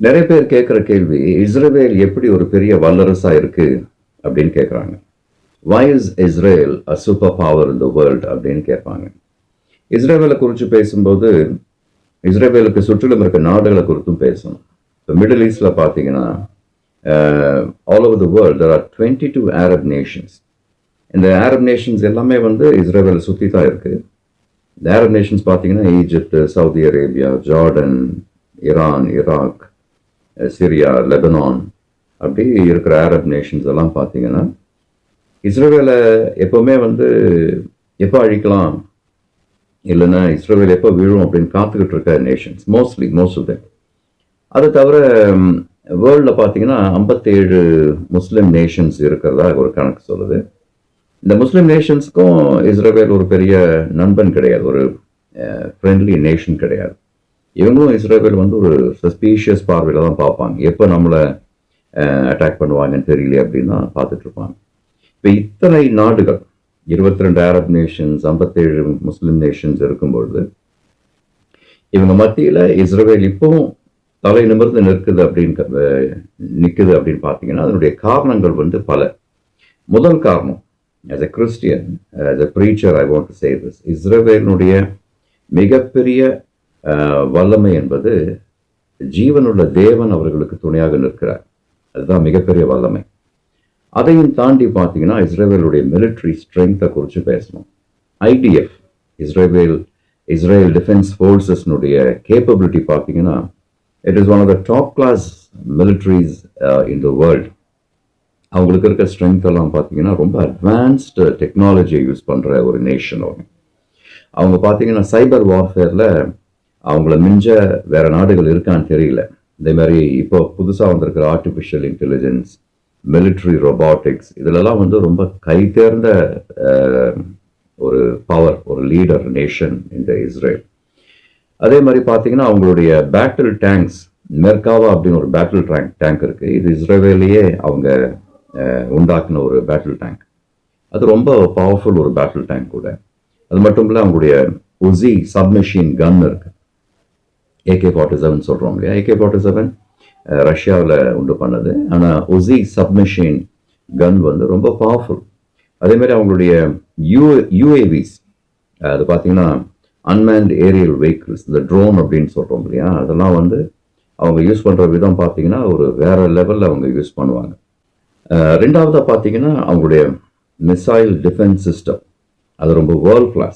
நிறைய பேர் கேட்குற கேள்வி, இஸ்ரவேல் எப்படி ஒரு பெரிய வல்லரசா இருக்கு அப்படின்னு கேட்குறாங்க. Why is Israel a superpower in the world அப்படின்னு கேட்பாங்க. இஸ்ரவேலை குறித்து பேசும்போது இஸ்ரவேலுக்கு சுற்றிலும் இருக்க நாடுகளை குறித்தும் பேசணும். இப்போ மிடில் ஈஸ்டில் பார்த்தீங்கன்னா all over the world there are 22 Arab nations. இந்த அரப் நேஷன்ஸ் எல்லாமே வந்து இஸ்ரேவேலை சுற்றி தான் இருக்குது. இந்த அரப் நேஷன்ஸ் பார்த்தீங்கன்னா Egypt, Saudi Arabia, Jordan, Iran, Iraq, Syria, Lebanon, அப்படி இருக்கிற அரப் நேஷன்ஸ் எல்லாம் பார்த்தீங்கன்னா இஸ்ரேவேலை எப்போவுமே வந்து எப்போ அழிக்கலாம் இல்லைன்னா இஸ்ரேவேல் எப்போ விழும் அப்படின்னு காத்துக்கிட்டு இருக்க நேஷன்ஸ் மோஸ்ட் ஆஃப் தெம். அதை தவிர வேர்ல்டில் பார்த்தீங்கன்னா 57 முஸ்லீம் நேஷன்ஸ் இருக்கிறதா ஒரு கணக்கு சொல்லுது. இந்த முஸ்லீம் நேஷன்ஸ்க்கும் இஸ்ரேல் ஒரு பெரிய நண்பன் கிடையாது, ஒரு ஃப்ரெண்ட்லி நேஷன் கிடையாது. இவங்களும் இஸ்ரேல் வந்து ஒரு சஸ்பீஷியஸ் பார்வையில் தான் பார்ப்பாங்க, எப்போ நம்மளை அட்டாக் பண்ணுவாங்கன்னு தெரியல அப்படின்னு தான் பார்த்துட்ருப்பாங்க. இப்போ இத்தனை நாடுகள் 22 அரப் நேஷன்ஸ், 57 முஸ்லீம் நேஷன்ஸ் இருக்கும்பொழுது இவங்க மத்தியில் இஸ்ரேல் இப்போவும் தலை நிமிர்ந்து நிற்குது அப்படின்னு பார்த்தீங்கன்னா அதனுடைய காரணங்கள் வந்து பல. முதல் காரணம், as a Christian, as a preacher, I want to say this. இஸ்ரவேலினுடைய மிகப்பெரிய வல்லமை என்பது ஜீவனுள்ள தேவன் அவர்களுக்கு துணையாக நிற்கிறார். அதுதான் மிகப்பெரிய வல்லமை. அதையும் தாண்டி பார்த்தீங்கன்னா இஸ்ரேலுடைய மிலிட்ரி ஸ்ட்ரென்த்தை குறித்து பேசணும். IDF, இஸ்ரேல் டிஃபென்ஸ் ஃபோர்ஸஸ்னுடைய கேப்பபிலிட்டி பார்த்தீங்கன்னா it is one of the top class militaries in the world. அவங்களுக்கு இருக்க ஸ்ட்ரென்த் எல்லாம் பார்த்தீங்கன்னா ரொம்ப அட்வான்ஸ்டு டெக்னாலஜியை யூஸ் பண்ணுற ஒரு நேஷன் அவங்க பார்த்தீங்கன்னா சைபர் வார்ஃபேரில் அவங்கள மிஞ்ச வேறு நாடுகள் இருக்கான்னு தெரியல. இதே மாதிரி இப்போ புதுசாக வந்திருக்கிற ஆர்டிஃபிஷியல் இன்டெலிஜென்ஸ், மிலிட்ரி ரொபாட்டிக்ஸ், இதிலெல்லாம் வந்து ரொம்ப கைதேர்ந்த ஒரு பவர், ஒரு லீடர் நேஷன் இந்த இஸ்ரேல். அதே மாதிரி பார்த்தீங்கன்னா அவங்களுடைய பேட்டில் டேங்க்ஸ், மெர்காவா அப்படின்னு ஒரு பேட்டில் டேங்க் இருக்குது. இது இஸ்ரேலிலேயே அவங்க உண்டாக்குன ஒரு பேட்டில் டேங்க். அது ரொம்ப பவர்ஃபுல் ஒரு பேட்டில் டேங்க் கூட. அது மட்டும் இல்லை அவங்களுடைய உசி சப்மெஷின் கன் இருக்கு, AK-47 சொல்கிறோம் இல்லையா. AK-47 ரஷ்யாவில் உண்டு பண்ணது. ஆனால் உசி சப்மெஷின் கன் வந்து ரொம்ப பவர்ஃபுல். அதேமாதிரி அவங்களுடைய UAVs, அது பார்த்தீங்கன்னா அன்மேன்ட் ஏரியல் வெஹிக்கிள்ஸ், இந்த ட்ரோன் அப்படின்னு சொல்கிறோம் இல்லையா, அதெல்லாம் வந்து அவங்க யூஸ் பண்ணுற விதம் பார்த்தீங்கன்னா ஒரு வேற லெவலில் அவங்க யூஸ் பண்ணுவாங்க. ரெண்டாவதாக பார்த்தீங்கன்னா அவங்களுடைய மிசைல் டிஃபென்ஸ் சிஸ்டம், அது ரொம்ப வேர்ல்ட் கிளாஸ்.